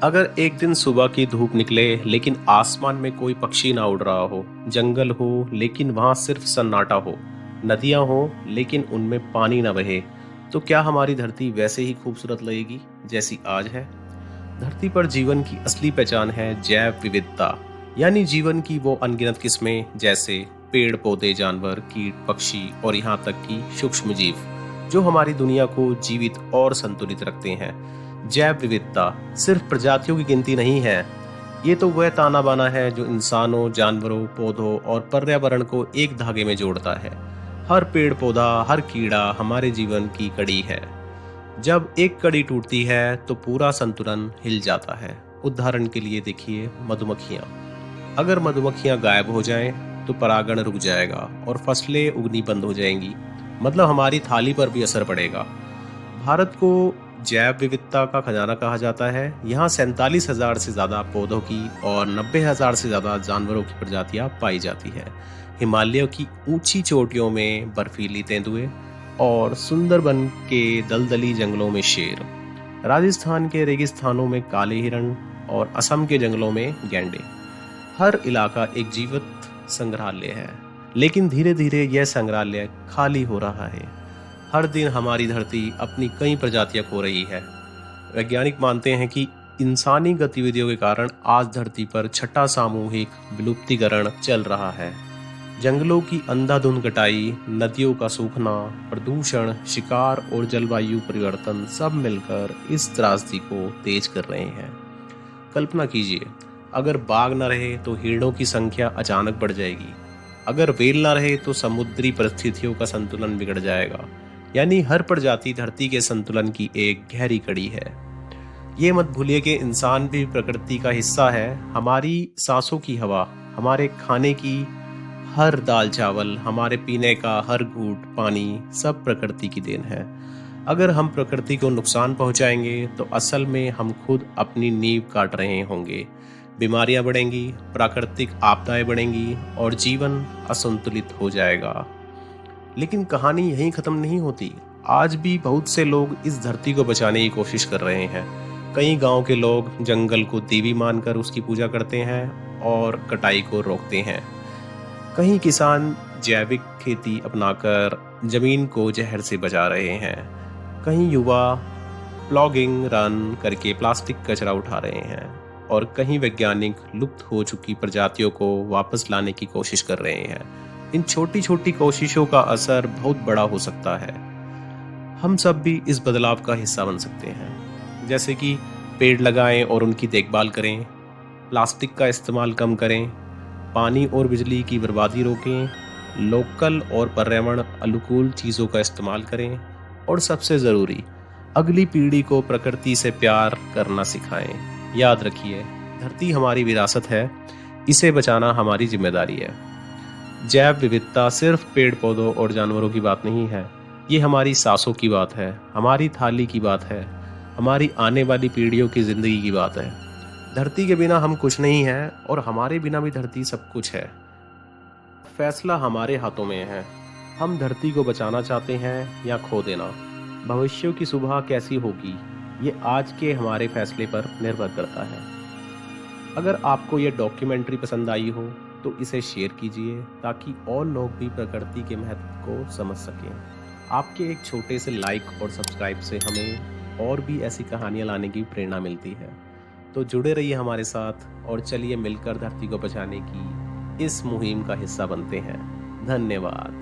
अगर एक दिन सुबह की धूप निकले लेकिन आसमान में कोई पक्षी ना उड़ रहा हो, जंगल हो लेकिन वहां सिर्फ सन्नाटा हो, नदियां हो लेकिन उनमें पानी ना बहे, तो क्या हमारी धरती वैसे ही खूबसूरत लगेगी जैसी आज है? धरती पर जीवन की असली पहचान है जैव विविधता, यानी जीवन की वो अनगिनत किस्में जैसे पेड़ पौधे, जानवर, कीट, पक्षी और यहाँ तक कि सूक्ष्म जीव, जो हमारी दुनिया को जीवित और संतुलित रखते हैं। जैव विविधता सिर्फ प्रजातियों की गिनती नहीं है, ये तो वह ताना बाना है जो इंसानों, जानवरों, पौधों और पर्यावरण को एक धागे में जोड़ता है। हर पेड़ पौधा, हर कीड़ा हमारे जीवन की कड़ी है। जब एक कड़ी टूटती है तो पूरा संतुलन हिल जाता है। उदाहरण के लिए देखिए मधुमक्खियां। अगर मधुमक्खियां गायब हो जाएं तो परागण रुक जाएगा और फसलें उगनी बंद हो जाएंगी, मतलब हमारी थाली पर भी असर पड़ेगा। भारत को जैव विविधता का खजाना कहा जाता है। यहाँ 47,000 से ज्यादा पौधों की और 90,000 से ज्यादा जानवरों की प्रजातियां पाई जाती है। हिमालय की ऊंची चोटियों में बर्फीली तेंदुए और सुंदरबन के दलदली जंगलों में शेर, राजस्थान के रेगिस्तानों में काले हिरण और असम के जंगलों में गैंडे। हर इलाका एक जीवित संग्रहालय है, लेकिन धीरे धीरे यह संग्रहालय खाली हो रहा है। हर दिन हमारी धरती अपनी कई प्रजातियां खो रही है। वैज्ञानिक मानते हैं कि इंसानी गतिविधियों के कारण आज धरती पर छठा सामूहिक विलुप्तीकरण चल रहा है। जंगलों की अंधाधुंध कटाई, नदियों का सूखना, प्रदूषण, शिकार और जलवायु परिवर्तन सब मिलकर इस त्रासदी को तेज कर रहे हैं। कल्पना कीजिए, अगर बाघ न रहे तो हिरणों की संख्या अचानक बढ़ जाएगी। अगर वेल न रहे तो समुद्री परिस्थितियों का संतुलन बिगड़ जाएगा। यानी हर प्रजाति धरती के संतुलन की एक गहरी कड़ी है। ये मत भूलिए कि इंसान भी प्रकृति का हिस्सा है। हमारी सांसों की हवा, हमारे खाने की हर दाल चावल, हमारे पीने का हर घूंट पानी सब प्रकृति की देन है। अगर हम प्रकृति को नुकसान पहुंचाएंगे तो असल में हम खुद अपनी नींव काट रहे होंगे। बीमारियां बढ़ेंगी, प्राकृतिक आपदाएं बढ़ेंगी और जीवन असंतुलित हो जाएगा। लेकिन कहानी यहीं खत्म नहीं होती। आज भी बहुत से लोग इस धरती को बचाने की कोशिश कर रहे हैं। कई गांव के लोग जंगल को देवी मानकर उसकी पूजा करते हैं और कटाई को रोकते हैं। कई किसान जैविक खेती अपनाकर जमीन को जहर से बचा रहे हैं। कई युवा प्लॉगिंग रन करके प्लास्टिक कचरा उठा रहे हैं और कई वैज्ञानिक लुप्त हो चुकी प्रजातियों को वापस लाने की कोशिश कर रहे हैं। इन छोटी छोटी कोशिशों का असर बहुत बड़ा हो सकता है। हम सब भी इस बदलाव का हिस्सा बन सकते हैं, जैसे कि पेड़ लगाएं और उनकी देखभाल करें, प्लास्टिक का इस्तेमाल कम करें, पानी और बिजली की बर्बादी रोकें, लोकल और पर्यावरण अनुकूल चीज़ों का इस्तेमाल करें और सबसे ज़रूरी, अगली पीढ़ी को प्रकृति से प्यार करना सिखाएं। याद रखिए, धरती हमारी विरासत है, इसे बचाना हमारी जिम्मेदारी है। जैव विविधता सिर्फ पेड़ पौधों और जानवरों की बात नहीं है, ये हमारी सांसों की बात है, हमारी थाली की बात है, हमारी आने वाली पीढ़ियों की जिंदगी की बात है। धरती के बिना हम कुछ नहीं हैं और हमारे बिना भी धरती सब कुछ है। फैसला हमारे हाथों में है। हम धरती को बचाना चाहते हैं या खो देना। भविष्य की सुबह कैसी होगी, ये आज के हमारे फैसले पर निर्भर करता है। अगर आपको ये डॉक्यूमेंट्री पसंद आई हो तो इसे शेयर कीजिए ताकि और लोग भी प्रकृति के महत्व को समझ सकें। आपके एक छोटे से लाइक और सब्सक्राइब से हमें और भी ऐसी कहानियाँ लाने की प्रेरणा मिलती है। तो जुड़े रहिए हमारे साथ और चलिए मिलकर धरती को बचाने की इस मुहिम का हिस्सा बनते हैं। धन्यवाद।